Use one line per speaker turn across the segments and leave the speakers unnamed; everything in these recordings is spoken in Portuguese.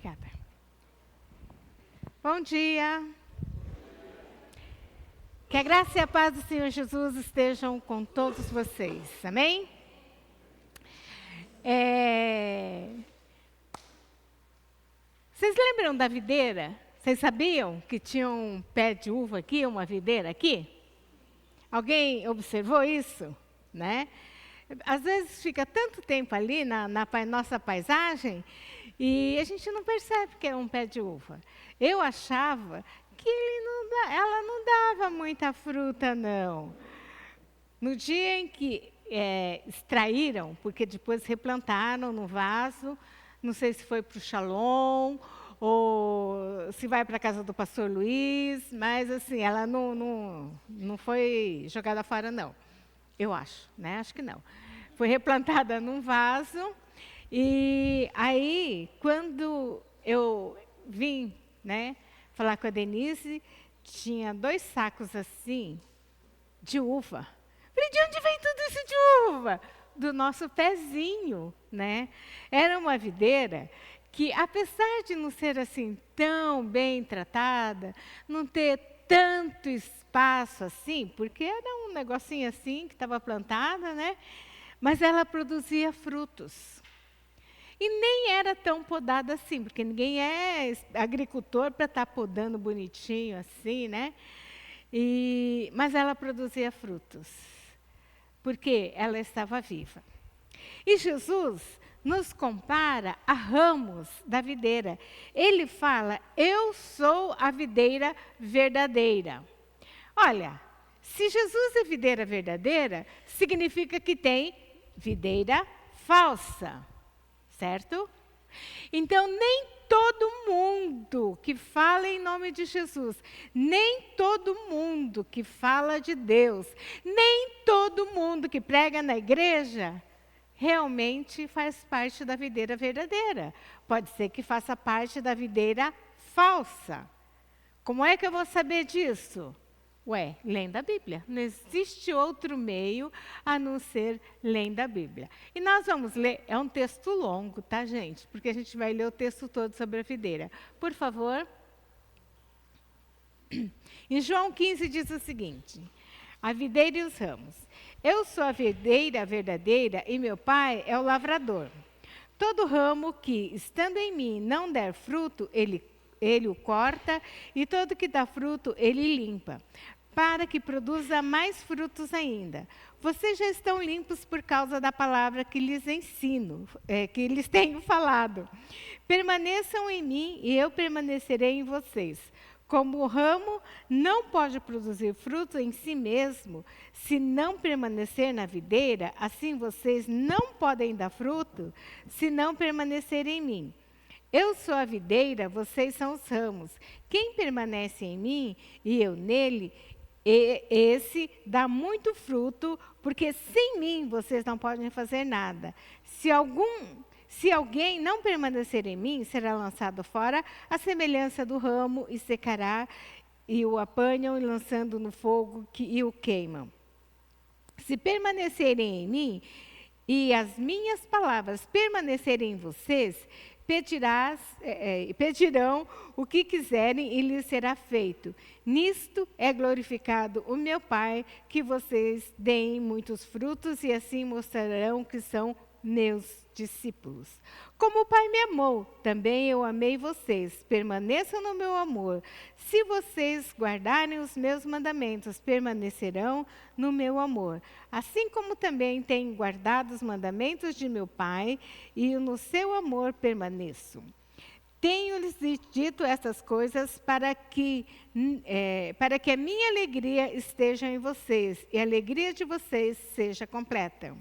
Obrigada. Bom dia. Que a graça e a paz do Senhor Jesus estejam com todos vocês. Amém? Vocês lembram da videira? Vocês sabiam que tinha um pé de uva aqui, uma videira aqui? Alguém observou isso? Né? Às vezes fica tanto tempo ali na nossa paisagem e a gente não percebe que é um pé de uva. Eu achava que ela não dava muita fruta, não. No dia em que extraíram, porque depois replantaram no vaso, não sei se foi para o Shalom ou se vai para a casa do pastor Luiz, mas assim, ela não foi jogada fora, não. Eu acho, né? Acho que não. Foi replantada num vaso e aí, quando eu vim, né, falar com a Denise, tinha 2 sacos assim de uva. Falei, de onde vem tudo isso de uva? Do nosso pezinho, né? Era uma videira que, apesar de não ser assim tão bem tratada, não ter tanto espaço assim, porque era um negocinho assim que estava plantada, né? Mas ela produzia frutos. E nem era tão podada assim, porque ninguém é agricultor para estar podando bonitinho assim, né? Mas ela produzia frutos, porque ela estava viva. E Jesus nos compara a ramos da videira. Ele fala, eu sou a videira verdadeira. Olha, se Jesus é videira verdadeira, significa que tem videira falsa, certo? Então, nem todo mundo que fala em nome de Jesus, nem todo mundo que fala de Deus, nem todo mundo que prega na igreja, realmente faz parte da videira verdadeira. Pode ser que faça parte da videira falsa. Como é que eu vou saber disso? Lendo a Bíblia. Não existe outro meio a não ser lendo a Bíblia. E nós vamos ler, é um texto longo, tá, gente? Porque a gente vai ler o texto todo sobre a videira. Por favor. Em João 15 diz o seguinte, a videira e os ramos. Eu sou a videira verdadeira e meu pai é o lavrador. Todo ramo que, estando em mim, não der fruto, ele o corta, e todo que dá fruto, ele limpa, para que produza mais frutos ainda. Vocês já estão limpos por causa da palavra que lhes ensino, que lhes tenho falado. Permaneçam em mim e eu permanecerei em vocês. Como o ramo não pode produzir fruto em si mesmo, se não permanecer na videira, assim vocês não podem dar fruto, se não permanecerem em mim. Eu sou a videira, vocês são os ramos. Quem permanece em mim e eu nele, esse dá muito fruto, porque sem mim vocês não podem fazer nada. Se alguém não permanecer em mim, será lançado fora, à semelhança do ramo, e secará, e o apanham, e lançando no fogo, e o queimam. Se permanecerem em mim, e as minhas palavras permanecerem em vocês, pedirão o que quiserem e lhes será feito. Nisto é glorificado o meu Pai, que vocês deem muitos frutos e assim mostrarão que são meus discípulos. Como o Pai me amou, também eu amei vocês. Permaneçam no meu amor. Se vocês guardarem os meus mandamentos, permanecerão no meu amor. Assim como também tenho guardado os mandamentos de meu Pai, e no seu amor permaneço. Tenho-lhes dito essas coisas para que a minha alegria esteja em vocês e a alegria de vocês seja completa.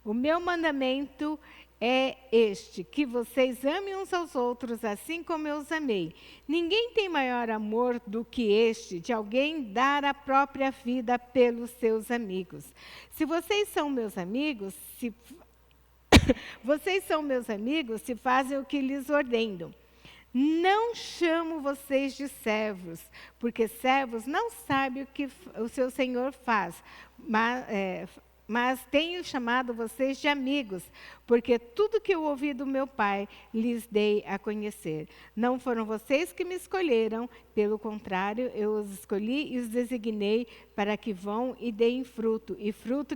O meu mandamento é este, que vocês amem uns aos outros assim como eu os amei. Ninguém tem maior amor do que este, de alguém dar a própria vida pelos seus amigos. Se vocês são meus amigos, se fazem o que lhes ordeno. Não chamo vocês de servos, porque servos não sabem o que o seu Senhor faz, mas tenho chamado vocês de amigos, porque tudo que eu ouvi do meu Pai lhes dei a conhecer. Não foram vocês que me escolheram, pelo contrário, eu os escolhi e os designei para que vão e deem fruto, e o fruto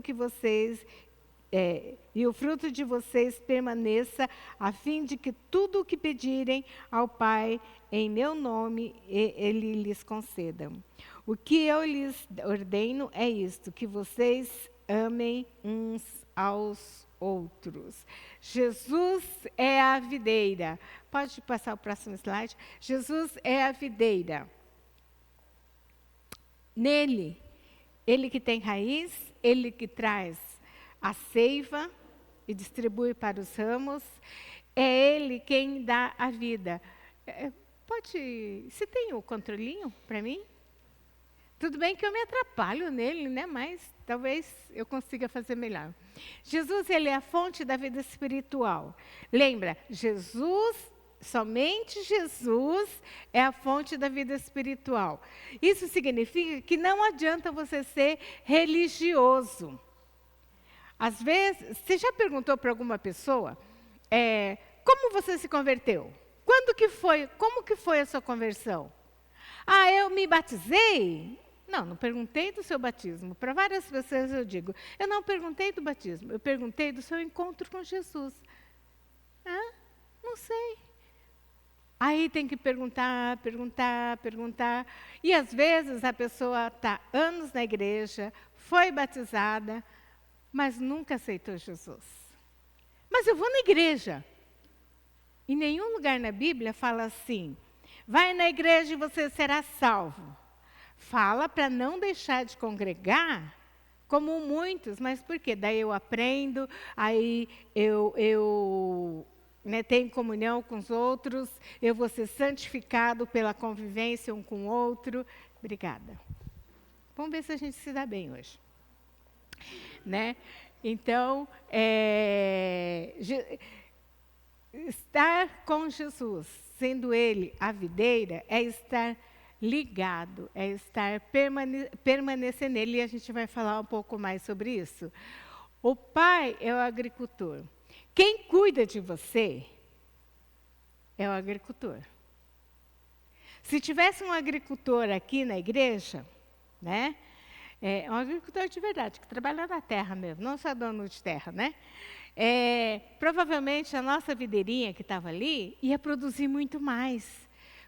de vocês permaneça, a fim de que tudo o que pedirem ao Pai em meu nome, Ele lhes conceda. O que eu lhes ordeno é isto, que vocês amem uns aos outros. Jesus é a videira. Pode passar o próximo slide? Jesus é a videira. Nele, Ele que tem raiz, Ele que traz a seiva e distribui para os ramos, é Ele quem dá a vida. Você tem o controlinho para mim? Tudo bem que eu me atrapalho nele, né? Mas talvez eu consiga fazer melhor. Jesus, Ele é a fonte da vida espiritual. Lembra, somente Jesus é a fonte da vida espiritual. Isso significa que não adianta você ser religioso. Às vezes, você já perguntou para alguma pessoa, como você se converteu? Como que foi a sua conversão? Ah, eu me batizei? Não perguntei do seu batismo. Para várias pessoas eu digo, eu não perguntei do batismo, eu perguntei do seu encontro com Jesus. Não sei. Aí tem que perguntar. E às vezes a pessoa está anos na igreja, foi batizada, mas nunca aceitou Jesus. Mas eu vou na igreja. Em nenhum lugar na Bíblia fala assim, vai na igreja e você será salvo. Fala para não deixar de congregar, como muitos, mas por quê? Daí eu aprendo, aí eu tenho comunhão com os outros, eu vou ser santificado pela convivência um com o outro. Obrigada. Vamos ver se a gente se dá bem hoje. Né? Então, estar com Jesus, sendo Ele a videira, é estar ligado, é estar permanecer nele, e a gente vai falar um pouco mais sobre isso. O pai é o agricultor. Quem cuida de você é o agricultor. Se tivesse um agricultor aqui na igreja, né? Um agricultor de verdade, que trabalha na terra mesmo, não só dono de terra, né? Provavelmente a nossa videirinha que estava ali ia produzir muito mais.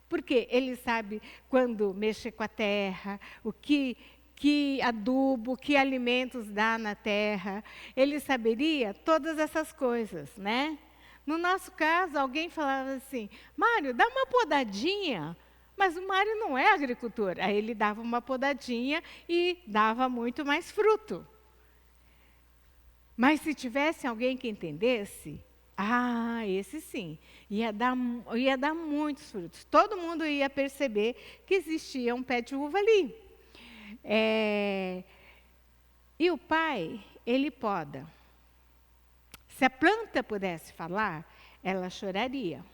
Porque ele sabe quando mexer com a terra, o que adubo, que alimentos dá na terra. Ele saberia todas essas coisas, né? No nosso caso, alguém falava assim, Mário, dá uma podadinha. Mas o Mário não é agricultor. Aí ele dava uma podadinha e dava muito mais fruto. Mas se tivesse alguém que entendesse, esse sim, ia dar muitos frutos. Todo mundo ia perceber que existia um pé de uva ali. E o pai, ele poda. Se a planta pudesse falar, ela choraria.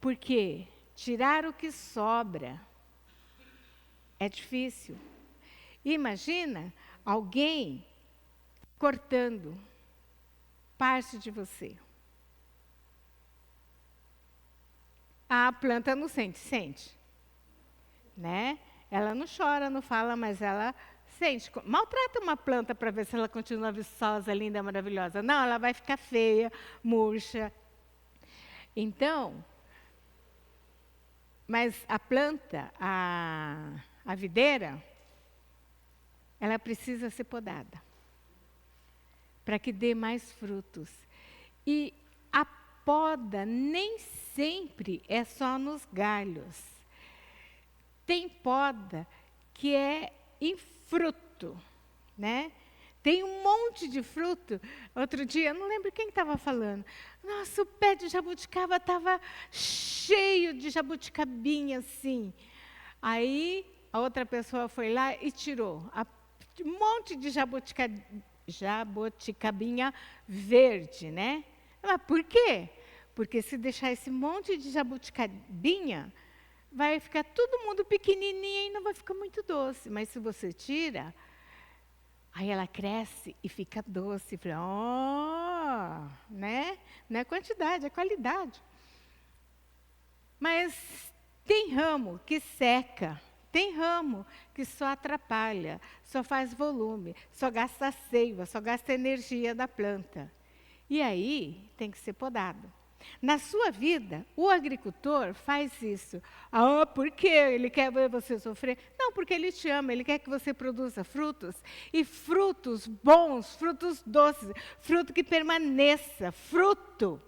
Porque tirar o que sobra é difícil. Imagina alguém cortando parte de você. A planta não sente, né? Ela não chora, não fala, mas ela sente. Maltrata uma planta para ver se ela continua viçosa, linda, maravilhosa. Não, ela vai ficar feia, murcha. Então, mas a planta, a videira, ela precisa ser podada para que dê mais frutos. E a poda nem sempre é só nos galhos. Tem poda que é em fruto, né? Tem um monte de fruto. Outro dia, não lembro quem estava falando. Nossa, o pé de jabuticaba estava cheio de jabuticabinha, assim. Aí, a outra pessoa foi lá e tirou um monte de jabuticabinha verde, né? Mas por quê? Porque se deixar esse monte de jabuticabinha, vai ficar todo mundo pequenininho e não vai ficar muito doce. Mas se você tira, Aí ela cresce e fica doce. Falei, oh, né? Não é quantidade, é qualidade. Mas tem ramo que seca, tem ramo que só atrapalha, só faz volume, só gasta seiva, só gasta energia da planta. E aí tem que ser podado. Na sua vida, o agricultor faz isso. Ah, por quê? Ele quer ver você sofrer? Não, porque ele te ama, ele quer que você produza frutos. E frutos bons, frutos doces, fruto que permaneça, fruto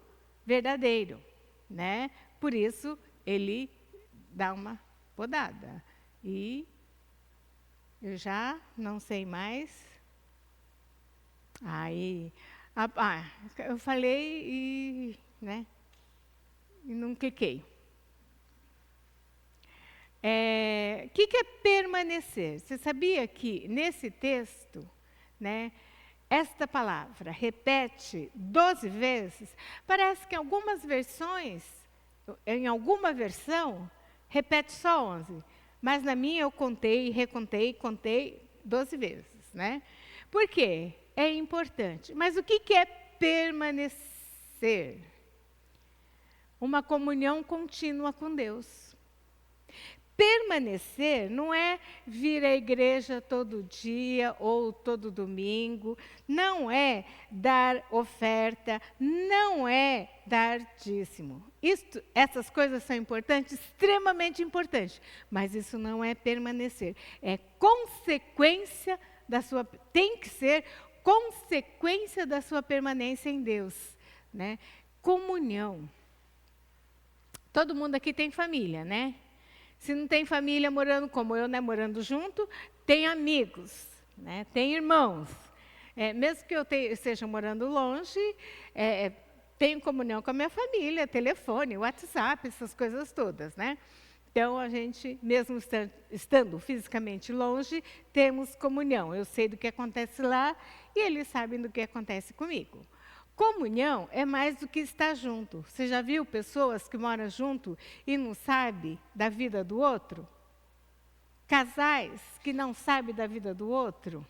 verdadeiro, né? Por isso, ele dá uma podada. E eu já não sei mais. Aí, eu falei e, né? E não cliquei. O que é permanecer? Você sabia que nesse texto, né, esta palavra repete 12 vezes? Parece que em algumas versões, em alguma versão, repete só 11. Mas na minha eu contei, recontei, contei 12 vezes, né? Por quê? É importante. Mas o que é permanecer? Uma comunhão contínua com Deus. Permanecer não é vir à igreja todo dia ou todo domingo, não é dar oferta, não é dar dízimo. Essas coisas são importantes, extremamente importantes, mas isso não é permanecer, é consequência da sua, tem que ser consequência da sua permanência em Deus, né? Comunhão. Todo mundo aqui tem família, né? Se não tem família morando como eu, né, morando junto, tem amigos, né, tem irmãos. Mesmo que eu esteja morando longe, tenho comunhão com a minha família, telefone, WhatsApp, essas coisas todas, né? Então, a gente, mesmo estando fisicamente longe, temos comunhão. Eu sei do que acontece lá e eles sabem do que acontece comigo. Comunhão é mais do que estar junto. Você já viu pessoas que moram junto e não sabem da vida do outro? Casais que não sabem da vida do outro?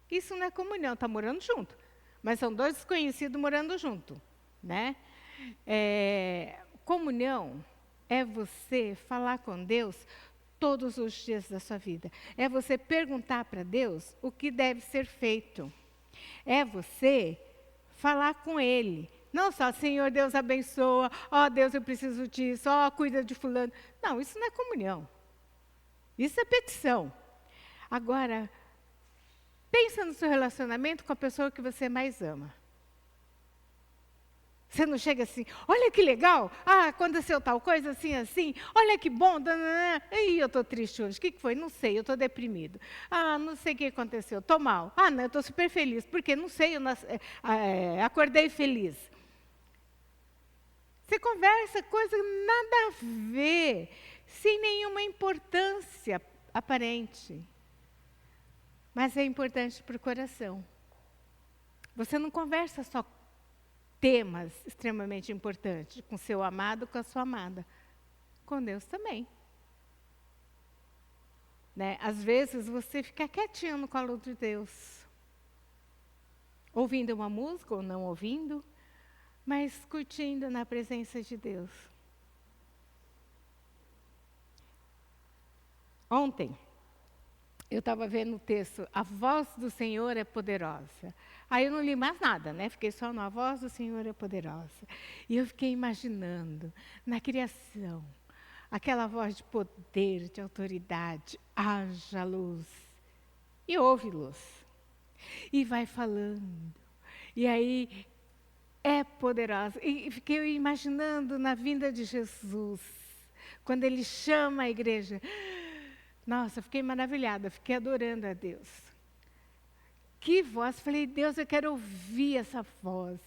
Isso não é comunhão, está morando junto. Mas são dois desconhecidos morando junto, né? Comunhão é você falar com Deus todos os dias da sua vida. É você perguntar para Deus o que deve ser feito. É você falar com Ele. Não só, Senhor, Deus abençoa, ó Deus, eu preciso disso, ó, cuida de fulano. Não, isso não é comunhão. Isso é petição. Agora, pensa no seu relacionamento com a pessoa que você mais ama. Você não chega assim, olha que legal, aconteceu tal coisa assim, assim, olha que bom, ih, eu estou triste hoje, o que foi? Não sei, eu estou deprimido. Não sei o que aconteceu, estou mal. Não, eu estou super feliz, porque não sei, eu acordei feliz. Você conversa coisa nada a ver, sem nenhuma importância aparente. Mas é importante para o coração. Você não conversa só temas extremamente importantes com seu amado, com a sua amada. Com Deus também. Né? Às vezes você fica quietinho no colo de Deus. Ouvindo uma música ou não ouvindo, mas curtindo na presença de Deus. Ontem, eu estava vendo o texto, a voz do Senhor é poderosa. Aí eu não li mais nada, né? Fiquei só no a voz do Senhor é poderosa. E eu fiquei imaginando, na criação, aquela voz de poder, de autoridade, haja luz. E houve luz. E vai falando. E aí, é poderosa. E fiquei imaginando na vinda de Jesus, quando Ele chama a igreja. Nossa, fiquei maravilhada, fiquei adorando a Deus. Que voz, falei, Deus, eu quero ouvir essa voz.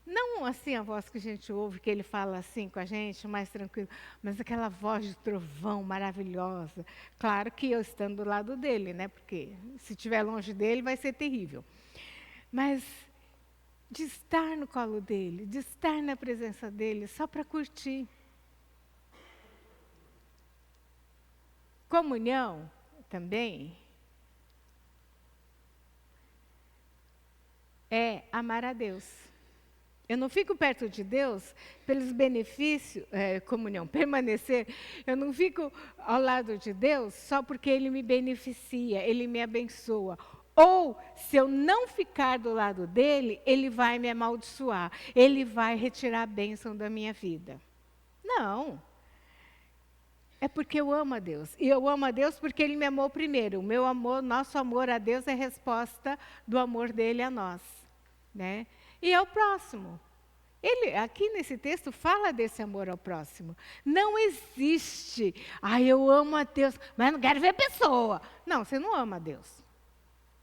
Não assim a voz que a gente ouve, que Ele fala assim com a gente, mais tranquilo, mas aquela voz de trovão maravilhosa. Claro que eu estando do lado dele, né? Porque se estiver longe dele vai ser terrível. Mas de estar no colo dele, de estar na presença dele, só para curtir. Comunhão também é amar a Deus. Eu não fico perto de Deus pelos benefícios, comunhão, permanecer. Eu não fico ao lado de Deus só porque Ele me beneficia, Ele me abençoa. Ou, se eu não ficar do lado dEle, Ele vai me amaldiçoar. Ele vai retirar a bênção da minha vida. Não. É porque eu amo a Deus. E eu amo a Deus porque Ele me amou primeiro. O meu amor, nosso amor a Deus é resposta do amor dEle a nós. Né? E é o próximo. Ele, aqui nesse texto, fala desse amor ao próximo. Não existe, eu amo a Deus, mas não quero ver pessoa. Não, você não ama a Deus.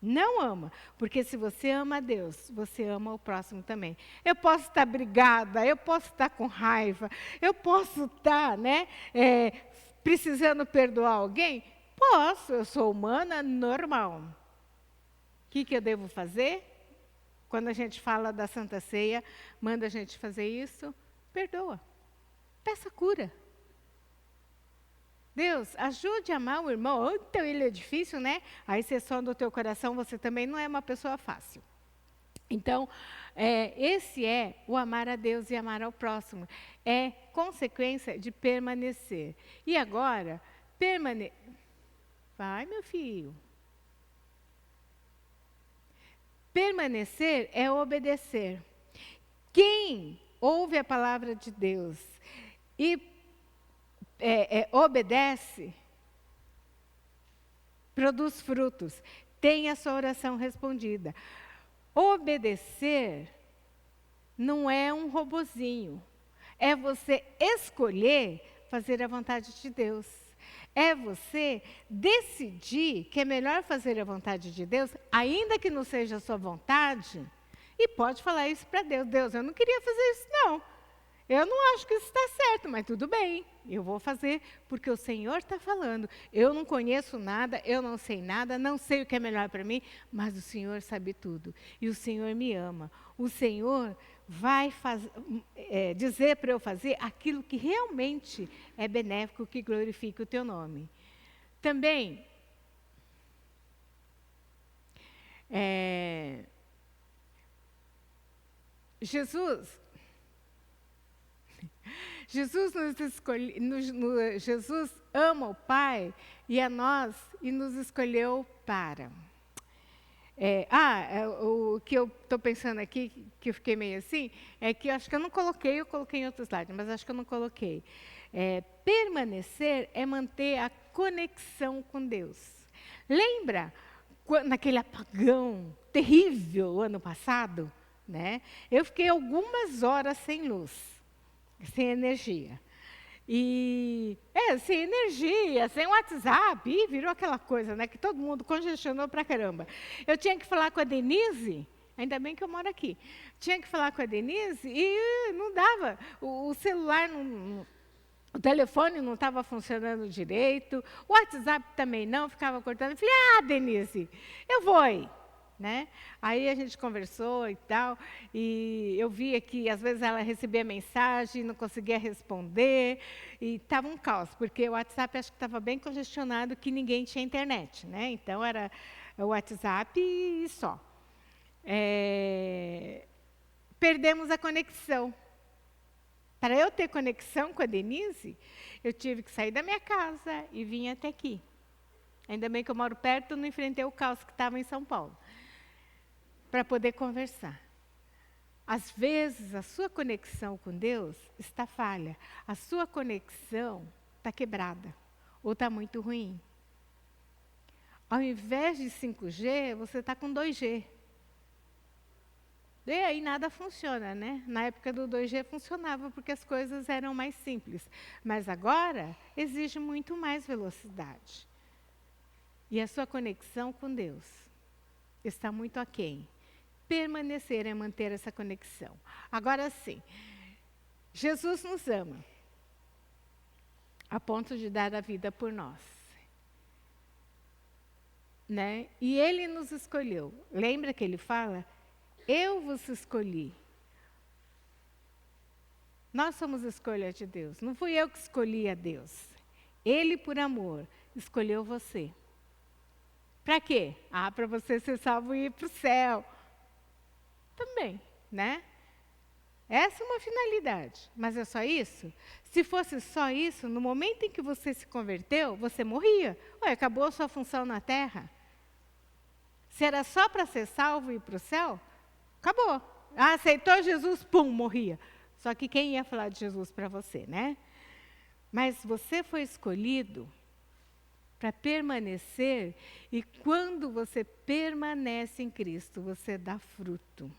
Não ama, porque se você ama a Deus, você ama o próximo também. Eu posso estar brigada, eu posso estar com raiva, eu posso estar, precisando perdoar alguém? Posso, eu sou humana, normal. O que eu devo fazer? Quando a gente fala da Santa Ceia, manda a gente fazer isso, perdoa. Peça cura. Deus, ajude a amar o irmão. Então ele é difícil, né? Aí você sonda o teu coração, você também não é uma pessoa fácil. Então, esse é o amar a Deus e amar ao próximo. É consequência de permanecer. E agora, vai, meu filho. Permanecer é obedecer. Quem ouve a palavra de Deus e obedece, produz frutos, tem a sua oração respondida. Obedecer não é um robozinho, é você escolher fazer a vontade de Deus. É você decidir que é melhor fazer a vontade de Deus, ainda que não seja a sua vontade, e pode falar isso para Deus. Deus, eu não queria fazer isso, não. Eu não acho que isso está certo, mas tudo bem. Eu vou fazer porque o Senhor está falando. Eu não conheço nada, eu não sei nada, não sei o que é melhor para mim, mas o Senhor sabe tudo. E o Senhor me ama. O Senhor vai dizer para eu fazer aquilo que realmente é benéfico, que glorifica o teu nome. Também, Jesus Jesus ama o Pai e a nós e nos escolheu para. O que eu estou pensando aqui, que eu fiquei meio assim, é que eu acho que eu coloquei em outro slide, mas acho que eu não coloquei. Permanecer é manter a conexão com Deus. Lembra naquele apagão terrível ano passado? Né? Eu fiquei algumas horas sem luz, sem energia. Sem energia, sem WhatsApp, e virou aquela coisa, né, que todo mundo congestionou pra caramba. Eu tinha que falar com a Denise, ainda bem que eu moro aqui, tinha que falar com a Denise e não dava, o celular, o telefone não estava funcionando direito, o WhatsApp também não, ficava cortando. Eu falei, Denise, eu vou aí. Né? Aí a gente conversou e tal, e eu via que às vezes ela recebia mensagem, não conseguia responder, e estava um caos, porque o WhatsApp acho que estava bem congestionado, que ninguém tinha internet, né? Então era o WhatsApp e só. Perdemos a conexão. Para eu ter conexão com a Denise, eu tive que sair da minha casa e vir até aqui. Ainda bem que eu moro perto, não enfrentei o caos que estava em São Paulo. Para poder conversar. Às vezes, a sua conexão com Deus está falha. A sua conexão está quebrada. Ou está muito ruim. Ao invés de 5G, você está com 2G. E aí nada funciona, né? Na época do 2G funcionava porque as coisas eram mais simples. Mas agora, exige muito mais velocidade. E a sua conexão com Deus está muito aquém. Permanecer é manter essa conexão. Agora sim, Jesus nos ama, a ponto de dar a vida por nós. Né? E Ele nos escolheu. Lembra que Ele fala? Eu vos escolhi. Nós somos escolha de Deus. Não fui eu que escolhi a Deus. Ele, por amor, escolheu você. Para quê? Para você ser salvo e ir para o céu. também, né? Essa é uma finalidade, mas é só isso? Se fosse só isso, no momento em que você se converteu, você morria. Ué, acabou a sua função na Terra. Se era só para ser salvo e ir para o céu, acabou. Ah, aceitou Jesus, pum, morria. Só que quem ia falar de Jesus para você, né? Mas você foi escolhido para permanecer, e quando você permanece em Cristo, você dá fruto.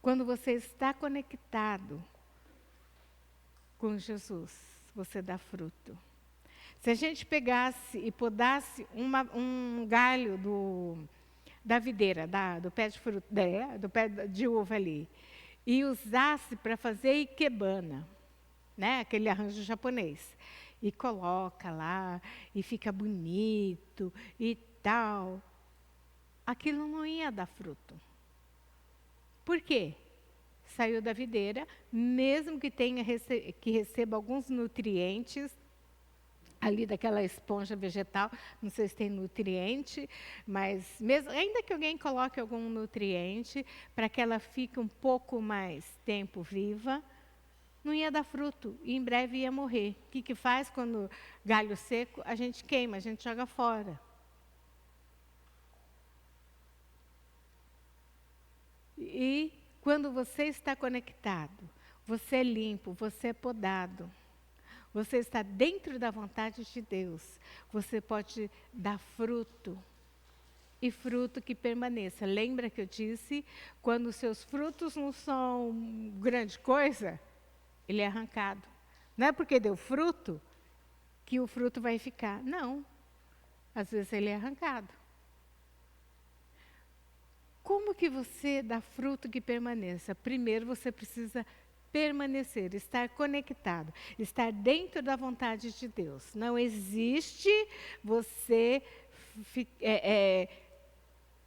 Quando você está conectado com Jesus, você dá fruto. Se a gente pegasse e podasse um galho da videira, do pé de fruta, do pé de uva ali, e usasse para fazer ikebana, né, aquele arranjo japonês, e coloca lá, e fica bonito, e tal, aquilo não ia dar fruto. Por quê? Saiu da videira, mesmo que que receba alguns nutrientes, ali daquela esponja vegetal, não sei se tem nutriente, mas mesmo, ainda que alguém coloque algum nutriente, para que ela fique um pouco mais tempo viva, não ia dar fruto, e em breve ia morrer. O que faz quando galho seco? A gente queima, a gente joga fora. E quando você está conectado, você é limpo, você é podado, você está dentro da vontade de Deus, você pode dar fruto, e fruto que permaneça. Lembra que eu disse, quando os seus frutos não são grande coisa, ele é arrancado. Não é porque deu fruto que o fruto vai ficar. Não. Às vezes ele é arrancado. Como que você dá fruto que permaneça? Primeiro você precisa permanecer, estar conectado, estar dentro da vontade de Deus. Não existe você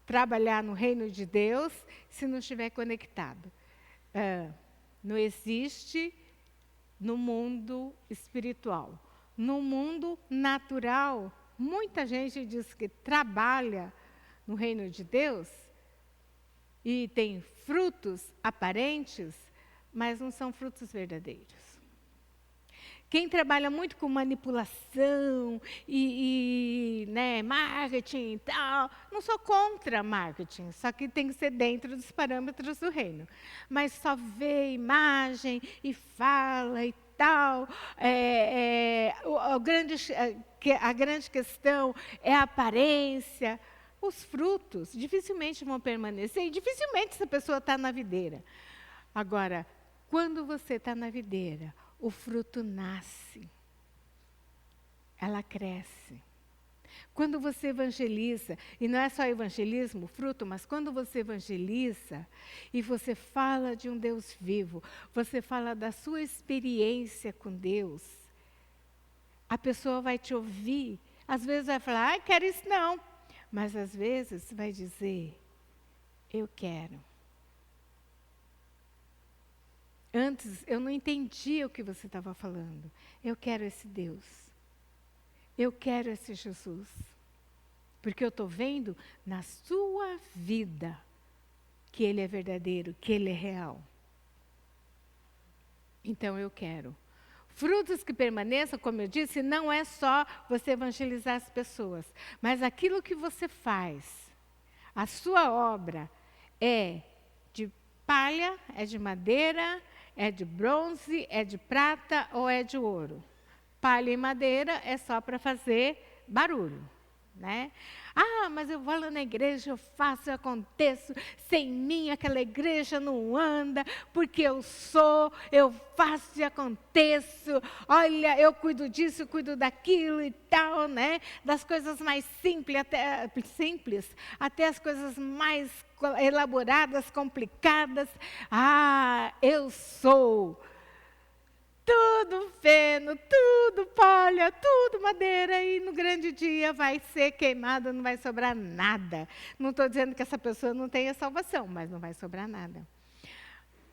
trabalhar no reino de Deus se não estiver conectado. Não existe no mundo espiritual. No mundo natural, muita gente diz que trabalha no reino de Deus e tem frutos aparentes, mas não são frutos verdadeiros. Quem trabalha muito com manipulação né, marketing e tal, não sou contra marketing, só que tem que ser dentro dos parâmetros do reino. Mas só vê imagem e fala e tal. A grande questão é a aparência. Os frutos dificilmente vão permanecer, e dificilmente essa pessoa está na videira. Agora, quando você está na videira, o fruto nasce, ela cresce. Quando você evangeliza, e não é só evangelismo, fruto, mas quando você evangeliza e você fala de um Deus vivo, você fala da sua experiência com Deus, a pessoa vai te ouvir, às vezes vai falar, quero isso não, mas às vezes vai dizer, eu quero. Antes, eu não entendia o que você estava falando. Eu quero esse Deus. Eu quero esse Jesus. Porque eu estou vendo na sua vida que Ele é verdadeiro, que Ele é real. Então, eu quero. Frutos que permaneçam, como eu disse, não é só você evangelizar as pessoas, mas aquilo que você faz, a sua obra é de palha, é de madeira, é de bronze, é de prata ou é de ouro? Palha e madeira é só para fazer barulho, né? Ah, mas eu vou lá na igreja, eu faço, eu aconteço, sem mim aquela igreja não anda, porque eu faço e aconteço, olha, eu cuido disso, eu cuido daquilo e tal, né? Das coisas mais simples até as coisas mais elaboradas, complicadas. Ah, eu sou tudo feno, tudo palha, tudo madeira, e no grande dia vai ser queimado, não vai sobrar nada. Não estou dizendo que essa pessoa não tenha salvação, mas não vai sobrar nada.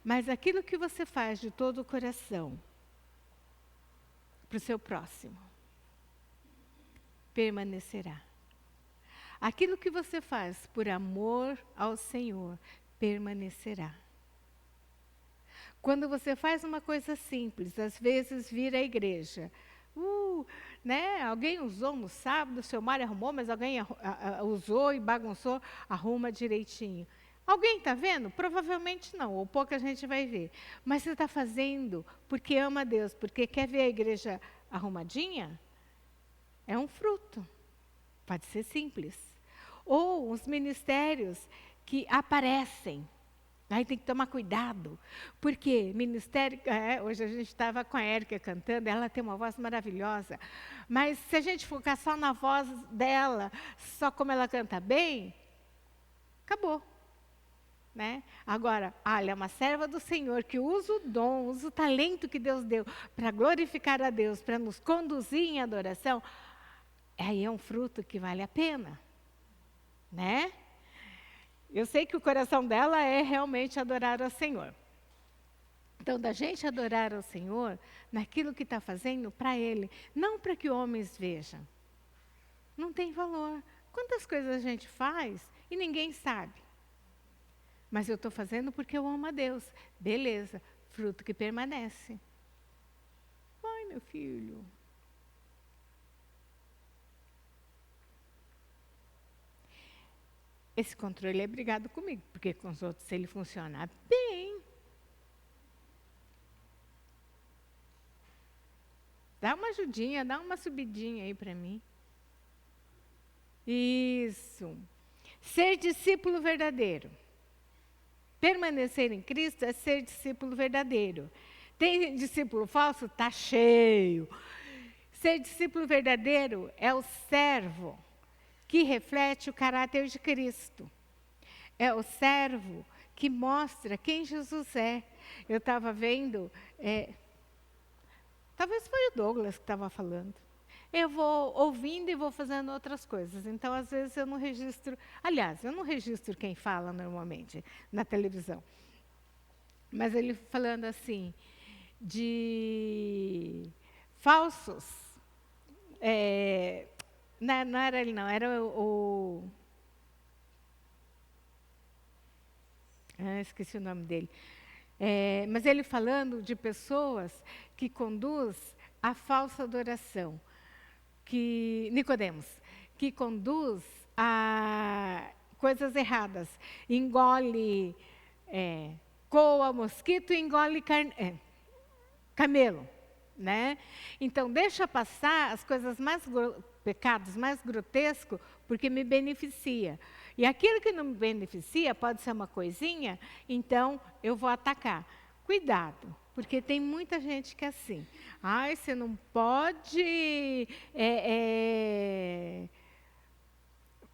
Mas aquilo que você faz de todo o coração para o seu próximo, permanecerá. Aquilo que você faz por amor ao Senhor, permanecerá. Quando você faz uma coisa simples, às vezes vira a igreja. Né? Alguém usou no sábado, o seu Mário arrumou, mas alguém usou e bagunçou, arruma direitinho. Alguém está vendo? Provavelmente não, ou pouca gente vai ver. Mas você está fazendo porque ama a Deus, porque quer ver a igreja arrumadinha? É um fruto. Pode ser simples. Ou os ministérios que aparecem. Aí tem que tomar cuidado, porque ministério, hoje a gente estava com a Érica cantando, ela tem uma voz maravilhosa, mas se a gente focar só na voz dela, só como ela canta bem, acabou. Né? Agora, ela é uma serva do Senhor que usa o dom, usa o talento que Deus deu para glorificar a Deus, para nos conduzir em adoração, aí é um fruto que vale a pena, né? Eu sei que o coração dela é realmente adorar ao Senhor. Então, da gente adorar ao Senhor, naquilo que está fazendo para Ele, não para que homens vejam. Não tem valor. Quantas coisas a gente faz e ninguém sabe. Mas eu estou fazendo porque eu amo a Deus. Beleza, fruto que permanece. Ai, meu filho. Esse controle é brigado comigo, porque com os outros, se ele funcionar bem, dá uma ajudinha, dá uma subidinha aí para mim. Isso. Ser discípulo verdadeiro. Permanecer em Cristo é ser discípulo verdadeiro. Tem discípulo falso? Está cheio. Ser discípulo verdadeiro é o servo que reflete o caráter de Cristo. É o servo que mostra quem Jesus é. Eu estava vendo, talvez foi o Douglas que estava falando. Eu vou ouvindo e vou fazendo outras coisas. Então, às vezes, eu não registro. Aliás, eu não registro quem fala normalmente na televisão. Mas ele falando assim, de falsos. Não era ele, não, era o esqueci o nome dele. Mas ele falando de pessoas que conduz a falsa adoração. Nicodemos, que conduz a coisas erradas, engole, coa mosquito e engole camelo, né? Então deixa passar as coisas pecados mais grotescos, porque me beneficia. E aquilo que não me beneficia pode ser uma coisinha, então eu vou atacar. Cuidado. Porque tem muita gente que é assim. Ai, você não pode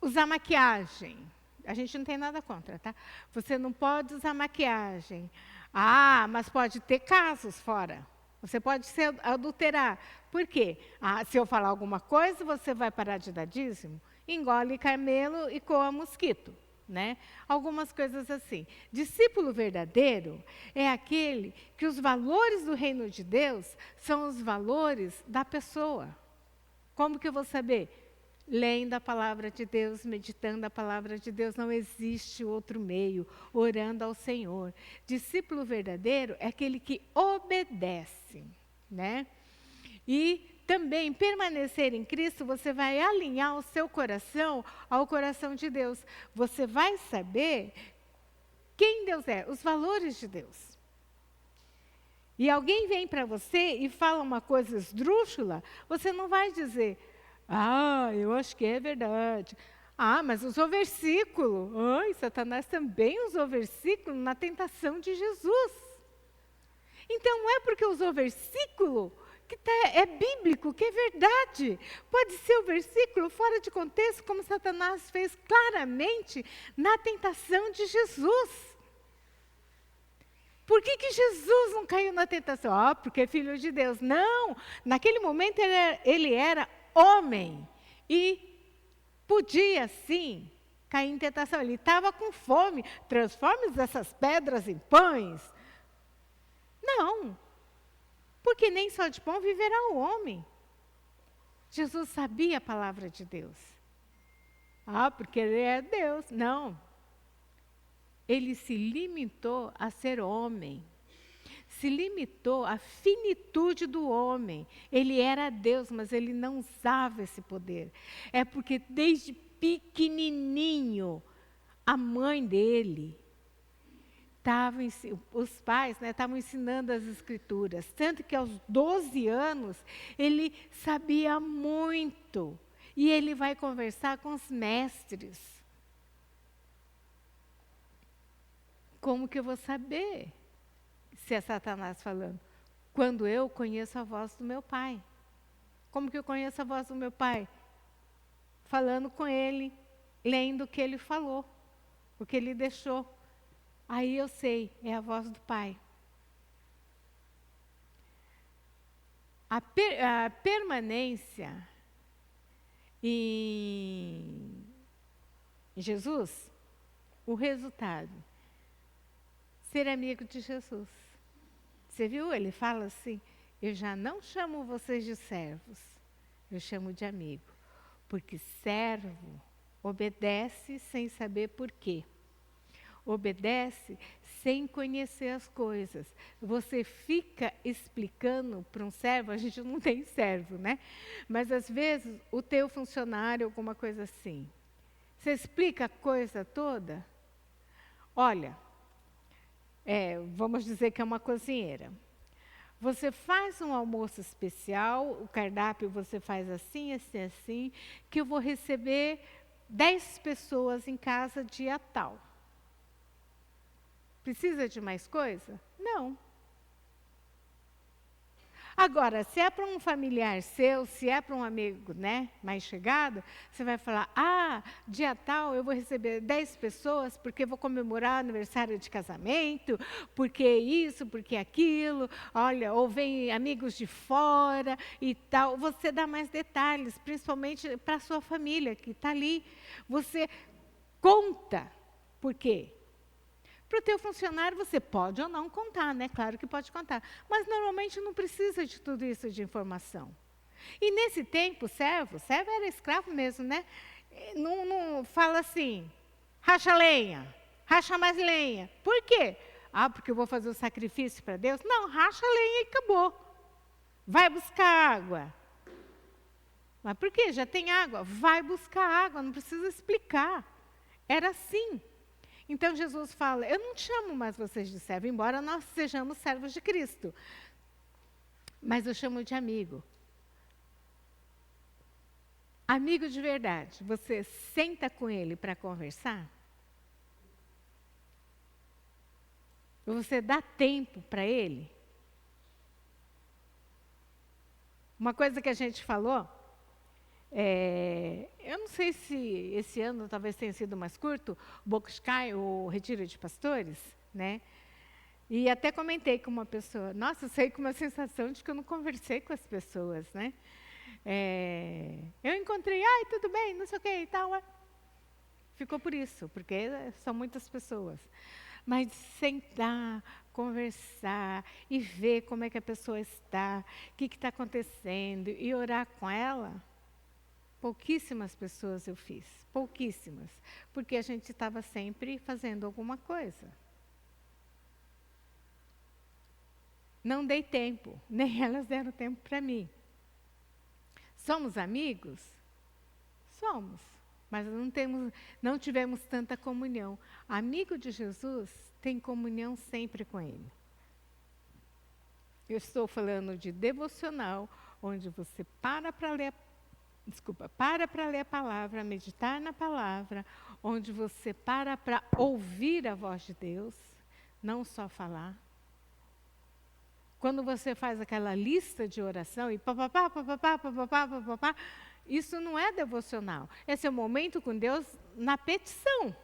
usar maquiagem. A gente não tem nada contra, tá? Você não pode usar maquiagem. Ah, mas pode ter casos fora. Você pode se adulterar. Por quê? Se eu falar alguma coisa, você vai parar de dar dízimo? Engole camelo e coa mosquito. Né? Algumas coisas assim. Discípulo verdadeiro é aquele que os valores do reino de Deus são os valores da pessoa. Como que eu vou saber? Lendo a palavra de Deus, meditando a palavra de Deus, não existe outro meio, orando ao Senhor. Discípulo verdadeiro é aquele que obedece, né? E também permanecer em Cristo, você vai alinhar o seu coração ao coração de Deus. Você vai saber quem Deus é, os valores de Deus. E alguém vem para você e fala uma coisa esdrúxula, você não vai dizer, eu acho que é verdade. Mas usou versículo. Satanás também usou versículo na tentação de Jesus. Então, não é porque usou versículo que é bíblico, que é verdade. Pode ser o versículo fora de contexto, como Satanás fez claramente na tentação de Jesus. Por que Jesus não caiu na tentação? Porque é filho de Deus. Não, naquele momento ele era homem e podia sim cair em tentação. Ele estava com fome. Transforme essas pedras em pães. Não. Porque nem só de pão viverá o homem. Jesus sabia a palavra de Deus. Porque ele é Deus. Não. ele se limitou a ser homem. Se limitou à finitude do homem. Ele era Deus, mas ele não usava esse poder. É porque desde pequenininho, a mãe dele, os pais estavam ensinando as escrituras. Tanto que aos 12 anos, ele sabia muito. E ele vai conversar com os mestres. Como que eu vou saber se é Satanás falando? Quando eu conheço a voz do meu pai. Como que eu conheço a voz do meu pai? Falando com ele, lendo o que ele falou, o que ele deixou. Aí eu sei, é a voz do pai. A permanência em Jesus, o resultado, ser amigo de Jesus. Você viu? Ele fala assim, eu já não chamo vocês de servos, eu chamo de amigo. Porque servo obedece sem saber por quê. Obedece sem conhecer as coisas. Você fica explicando para um servo, a gente não tem servo, né? Mas às vezes o teu funcionário, alguma coisa assim. Você explica a coisa toda? Olha, vamos dizer que é uma cozinheira. Você faz um almoço especial, o cardápio você faz assim, assim, assim, que eu vou receber 10 pessoas em casa dia tal. Precisa de mais coisa? Não. Agora, se é para um familiar seu, se é para um amigo, né, mais chegado, você vai falar, dia tal eu vou receber 10 pessoas porque vou comemorar aniversário de casamento, porque isso, porque aquilo, olha, ou vem amigos de fora e tal. Você dá mais detalhes, principalmente para a sua família que está ali. Você conta. Por quê? Para o teu funcionário, você pode ou não contar, né? Claro que pode contar. Mas, normalmente, não precisa de tudo isso de informação. E, nesse tempo, servo era escravo mesmo, né? Não fala assim, racha lenha, racha mais lenha. Por quê? Porque eu vou fazer o sacrifício para Deus? Não, racha lenha e acabou. Vai buscar água. Mas por quê? Já tem água. Vai buscar água, não precisa explicar. Era assim. Então Jesus fala, eu não te chamo mais vocês de servo, embora nós sejamos servos de Cristo. Mas eu chamo de amigo. Amigo de verdade, você senta com ele para conversar? Você dá tempo para ele? Uma coisa que a gente falou, eu não sei se esse ano talvez tenha sido mais curto, o Bokuskai, o Retiro de Pastores, né? E até comentei com uma pessoa, nossa, eu saí com uma sensação de que eu não conversei com as pessoas, né? Eu encontrei, tudo bem, não sei o que e tal. Ficou por isso, porque são muitas pessoas. Mas sentar, conversar e ver como é que a pessoa está, o que está acontecendo e orar com ela. Pouquíssimas pessoas eu fiz, pouquíssimas, porque a gente estava sempre fazendo alguma coisa. Não dei tempo, nem elas deram tempo para mim. Somos amigos? Somos, mas não tivemos tanta comunhão. Amigo de Jesus tem comunhão sempre com ele. Eu estou falando de devocional, onde você para ler a palavra, meditar na palavra, onde você para ouvir a voz de Deus, não só falar. Quando você faz aquela lista de oração e papapá, isso não é devocional. Esse é o momento com Deus na petição.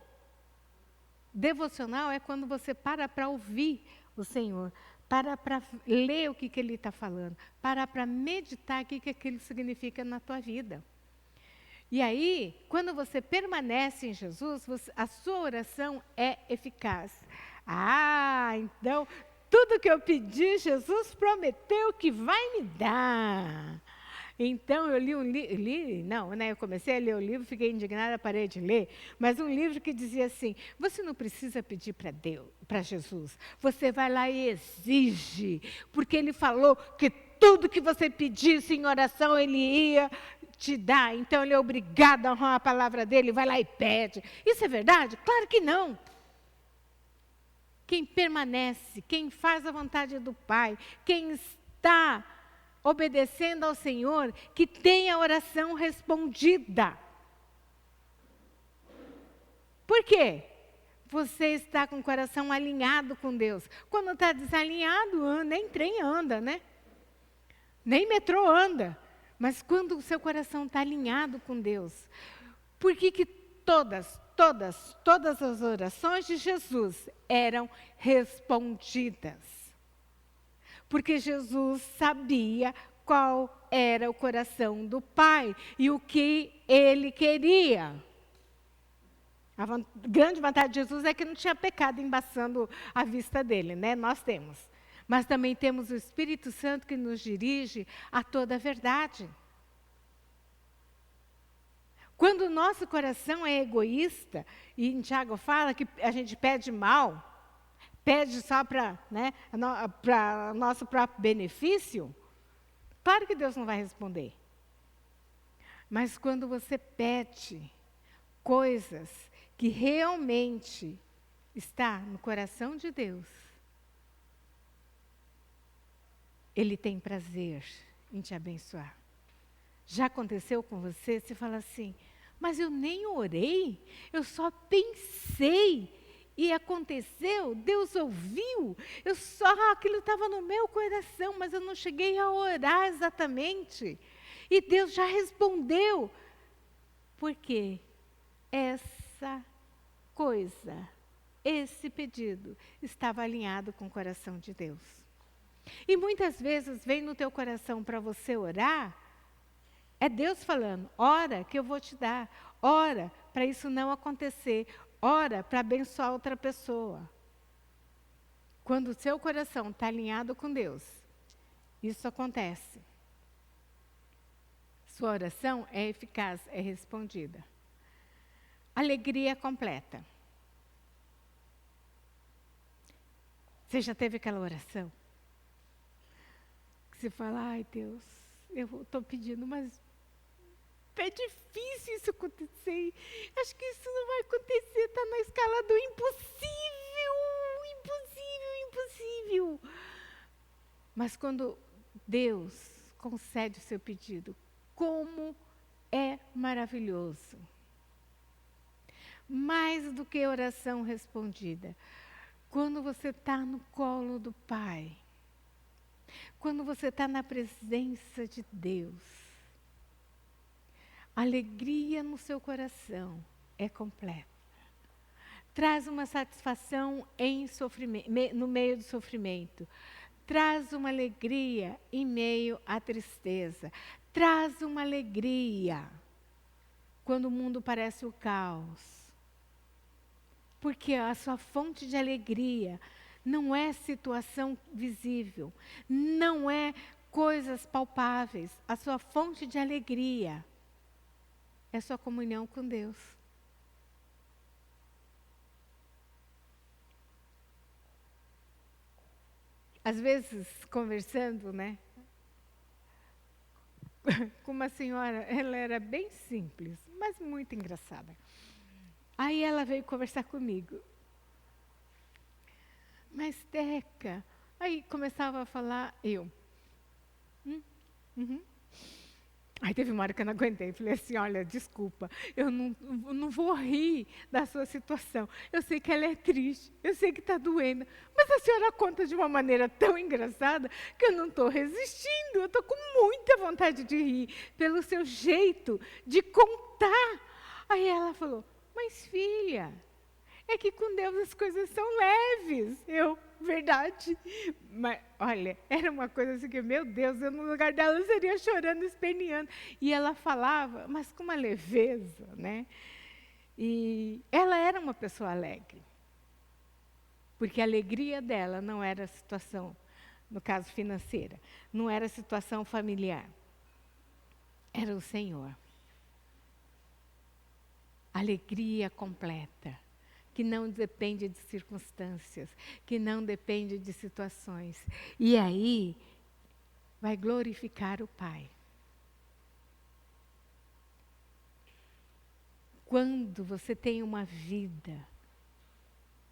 Devocional é quando você para ouvir o Senhor, para ler o que Ele está falando, para meditar o que aquilo significa na tua vida. E aí, quando você permanece em Jesus, a sua oração é eficaz. Então, tudo que eu pedi, Jesus prometeu que vai me dar. Então, eu li um livro, não, né? Eu comecei a ler o livro, fiquei indignada, parei de ler, mas um livro que dizia assim: você não precisa pedir para Deus, para Jesus, você vai lá e exige, porque Ele falou que tudo que você pedisse em oração, Ele ia te dar. Então, Ele é obrigado a honrar a palavra dEle, vai lá e pede. Isso é verdade? Claro que não. Quem permanece, quem faz a vontade do Pai, quem está obedecendo ao Senhor, que tem a oração respondida. Por quê? Você está com o coração alinhado com Deus. Quando está desalinhado, nem trem anda, né? Nem metrô anda. Mas quando o seu coração está alinhado com Deus, por que todas as orações de Jesus eram respondidas? Porque Jesus sabia qual era o coração do Pai e o que Ele queria. A grande vantagem de Jesus é que não tinha pecado embaçando a vista dele, né? Nós temos. Mas também temos o Espírito Santo que nos dirige a toda a verdade. Quando o nosso coração é egoísta, e Tiago fala que a gente pede mal, pede só para nosso próprio benefício, claro que Deus não vai responder. Mas quando você pede coisas que realmente está no coração de Deus, Ele tem prazer em te abençoar. Já aconteceu com você? Você fala assim, mas eu nem orei, eu só pensei. E aconteceu, Deus ouviu, aquilo estava no meu coração, mas eu não cheguei a orar exatamente. E Deus já respondeu. Porque essa coisa, esse pedido, estava alinhado com o coração de Deus. E muitas vezes vem no teu coração para você orar, é Deus falando, ora que eu vou te dar, ora para isso não acontecer, ora para abençoar outra pessoa. Quando o seu coração está alinhado com Deus, isso acontece. Sua oração é eficaz, é respondida. Alegria completa. Você já teve aquela oração? Que você fala, ai Deus, eu estou pedindo, mas é difícil isso acontecer. Acho que isso não vai acontecer, está na escala do impossível, impossível. Mas quando Deus concede o seu pedido, como é maravilhoso. Mais do que oração respondida. Quando você está no colo do Pai, quando você está na presença de Deus, a alegria no seu coração é completa. Traz uma satisfação no meio do sofrimento. Traz uma alegria em meio à tristeza. Traz uma alegria quando o mundo parece o caos. Porque a sua fonte de alegria não é situação visível, não é coisas palpáveis. A sua fonte de alegria é sua comunhão com Deus. Às vezes, conversando, né, com uma senhora, ela era bem simples, mas muito engraçada. Aí ela veio conversar comigo. Mas, Teca, aí começava a falar, eu. Aí teve uma hora que eu não aguentei, falei assim, olha, desculpa, eu não vou rir da sua situação. Eu sei que ela é triste, eu sei que está doendo, mas a senhora conta de uma maneira tão engraçada que eu não estou resistindo, eu estou com muita vontade de rir, pelo seu jeito de contar. Aí ela falou, mas filha, é que com Deus as coisas são leves. Verdade. Mas, olha, era uma coisa assim que, meu Deus, eu no lugar dela seria chorando, esperneando. E ela falava, mas com uma leveza, né? E ela era uma pessoa alegre. Porque a alegria dela não era a situação, no caso financeira, não era a situação familiar. era o Senhor. Alegria completa, que não depende de circunstâncias, que não depende de situações. E aí vai glorificar o Pai. Quando você tem uma vida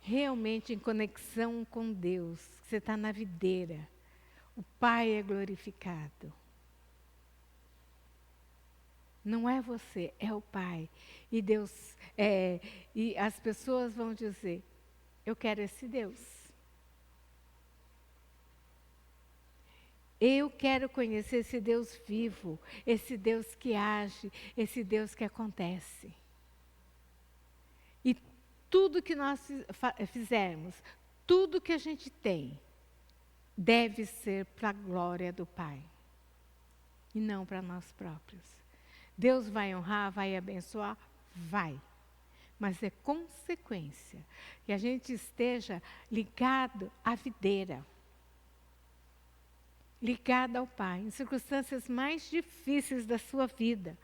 realmente em conexão com Deus, você está na videira, o Pai é glorificado. Não é você, é o Pai. E Deus, e as pessoas vão dizer, eu quero esse Deus. Eu quero conhecer esse Deus vivo, esse Deus que age, esse Deus que acontece. E tudo que nós fizermos, tudo que a gente tem, deve ser para a glória do Pai. E não para nós próprios. Deus vai honrar, vai abençoar? Vai. Mas é consequência que a gente esteja ligado à videira. Ligado ao Pai, em circunstâncias mais difíceis da sua vida.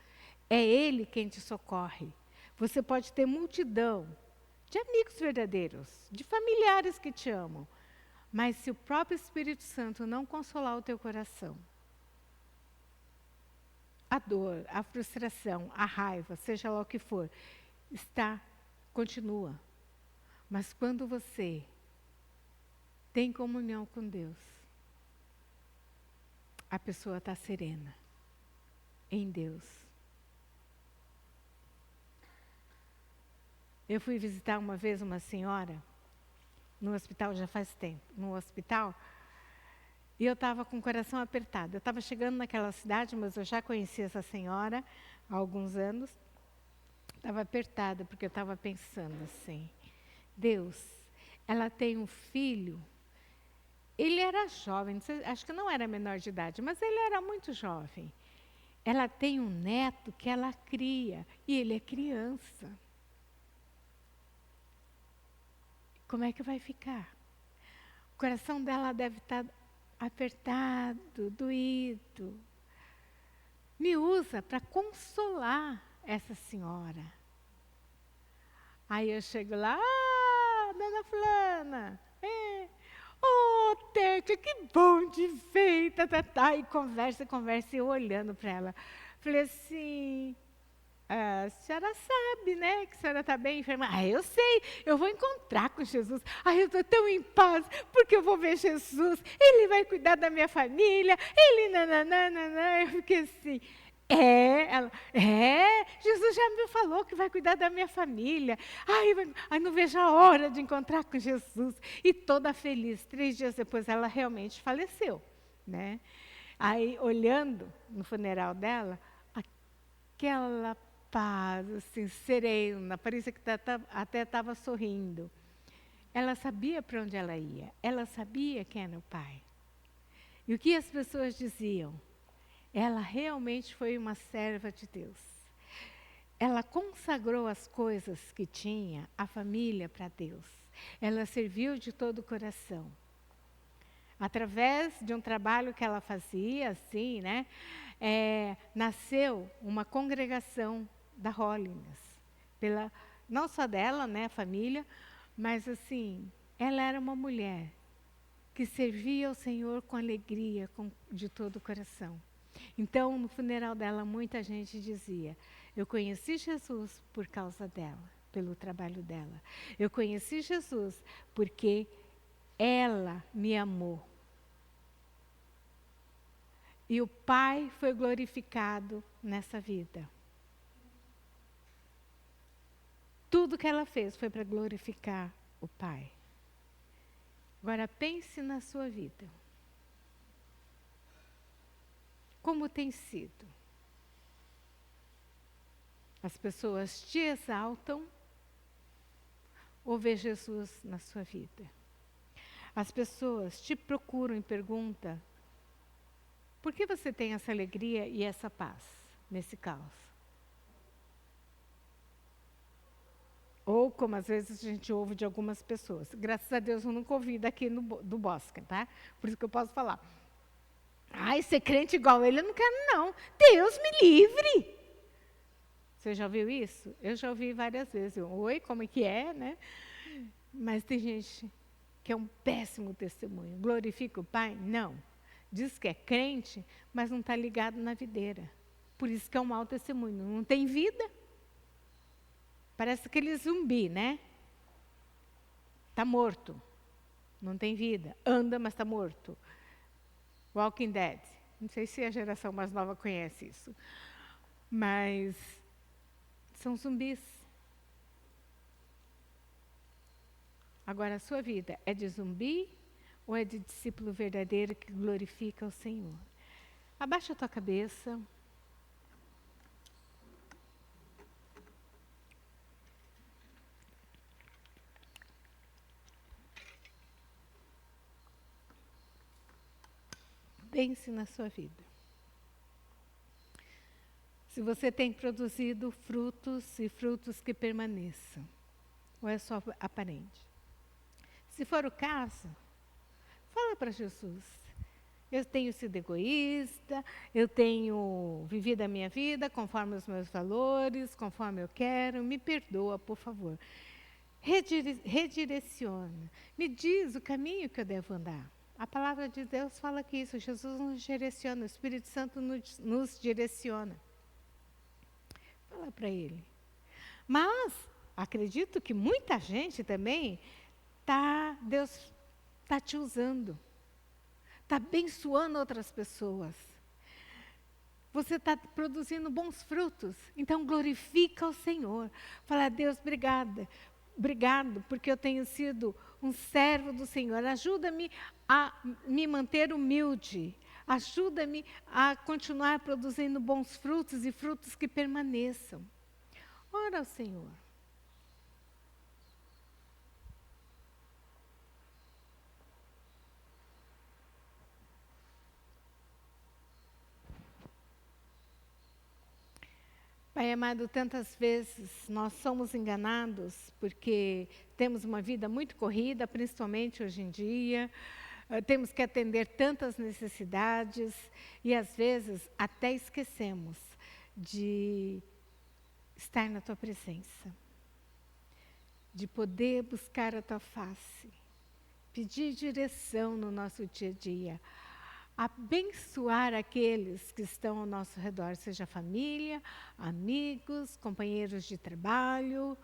É Ele quem te socorre. Você pode ter multidão de amigos verdadeiros, de familiares que te amam. Mas se o próprio Espírito Santo não consolar o teu coração, a dor, a frustração, a raiva, seja lá o que for, continua. Mas quando você tem comunhão com Deus, a pessoa está serena em Deus. Eu fui visitar uma vez uma senhora, no hospital já faz tempo, e eu estava com o coração apertado. Eu estava chegando naquela cidade, mas eu já conhecia essa senhora há alguns anos. Estava apertada, porque eu estava pensando assim, Deus, ela tem um filho, ele era jovem, acho que não era menor de idade, mas ele era muito jovem. Ela tem um neto que ela cria, e ele é criança. Como é que vai ficar? O coração dela deve estar apertado, doído. Me usa para consolar essa senhora. Aí eu chego lá, dona fulana, Tétia, que bom de ver, e conversa, e eu olhando para ela. Falei assim, a senhora sabe, né, que a senhora está bem enferma. Eu sei, eu vou encontrar com Jesus. Eu estou tão em paz, porque eu vou ver Jesus, Ele vai cuidar da minha família, Ele nananana. Eu fiquei assim, Jesus já me falou que vai cuidar da minha família. Não vejo a hora de encontrar com Jesus. E toda feliz, 3 dias depois ela realmente faleceu, né? Aí, olhando no funeral dela, aquela paz, assim, serena, parecia que até estava sorrindo. Ela sabia para onde ela ia, ela sabia quem era o Pai. E o que as pessoas diziam? Ela realmente foi uma serva de Deus. Ela consagrou as coisas que tinha, a família, para Deus. Ela serviu de todo o coração. Através de um trabalho que ela fazia, assim, né? Nasceu uma congregação da Holiness. Não só dela, né, a família, mas assim, ela era uma mulher que servia ao Senhor com alegria, de todo o coração. Então, no funeral dela, muita gente dizia, eu conheci Jesus por causa dela, pelo trabalho dela. Eu conheci Jesus porque ela me amou. E o Pai foi glorificado nessa vida. Tudo que ela fez foi para glorificar o Pai. Agora pense na sua vida. Como tem sido? As pessoas te exaltam ou vê Jesus na sua vida? As pessoas te procuram e perguntam, por que você tem essa alegria e essa paz nesse caos? Ou, como às vezes a gente ouve de algumas pessoas. Graças a Deus eu nunca ouvi daqui do Bosque, tá? Por isso que eu posso falar. Ai, ser crente igual ele eu não quero, não. Deus me livre. Você já ouviu isso? Eu já ouvi várias vezes. Oi, como é que é, né? Mas tem gente que é um péssimo testemunho. Glorifica o Pai? Não. Diz que é crente, mas não está ligado na videira. Por isso que é um mau testemunho. Não tem vida. Parece aquele zumbi, né? Está morto. Não tem vida. Anda, mas está morto. Walking Dead. Não sei se a geração mais nova conhece isso. Mas são zumbis. Agora, a sua vida é de zumbi ou é de discípulo verdadeiro que glorifica o Senhor? Abaixa a tua cabeça. Pense na sua vida. Se você tem produzido frutos e frutos que permaneçam, ou é só aparente? Se for o caso, fala para Jesus. Eu tenho sido egoísta, eu tenho vivido a minha vida conforme os meus valores, conforme eu quero, me perdoa, por favor. Redireciona, me diz o caminho que eu devo andar. A palavra de Deus fala que isso, Jesus nos direciona, o Espírito Santo nos direciona. Fala para Ele. Mas, acredito que muita gente também, Deus está te usando. Está abençoando outras pessoas. Você está produzindo bons frutos. Então, glorifica o Senhor. Fala, Deus, obrigada. Obrigado, porque eu tenho sido um servo do Senhor. Ajuda-me a me manter humilde. Ajuda-me a continuar produzindo bons frutos e frutos que permaneçam. Ora ao Senhor. Pai amado, tantas vezes nós somos enganados porque temos uma vida muito corrida, principalmente hoje em dia, temos que atender tantas necessidades e às vezes até esquecemos de estar na Tua presença, de poder buscar a Tua face, pedir direção no nosso dia a dia, abençoar aqueles que estão ao nosso redor, seja família, amigos, companheiros de trabalho,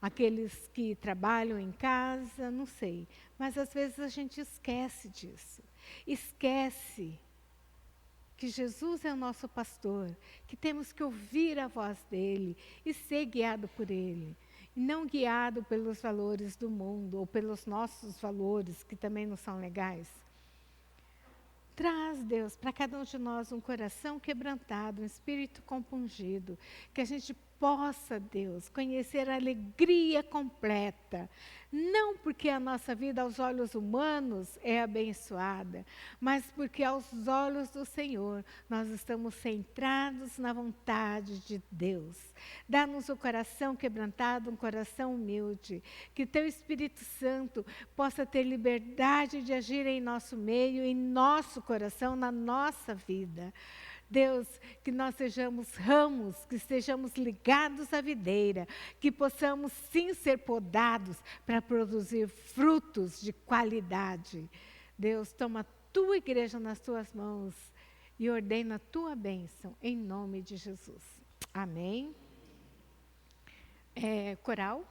aqueles que trabalham em casa, não sei. Mas às vezes a gente esquece disso. Esquece que Jesus é o nosso pastor, que temos que ouvir a voz dele e ser guiado por ele. E não guiado pelos valores do mundo ou pelos nossos valores, que também não são legais. Traz, Deus, para cada um de nós um coração quebrantado, um espírito compungido, que a gente possa, Deus, conhecer a alegria completa. Não porque a nossa vida aos olhos humanos é abençoada, mas porque aos olhos do Senhor nós estamos centrados na vontade de Deus. Dá-nos o coração quebrantado, um coração humilde, que Teu Espírito Santo possa ter liberdade de agir em nosso meio, em nosso coração, na nossa vida. Deus, que nós sejamos ramos, que estejamos ligados à videira, que possamos sim ser podados para produzir frutos de qualidade. Deus, toma a Tua igreja nas Tuas mãos e ordena a Tua bênção, em nome de Jesus. Amém. Coral.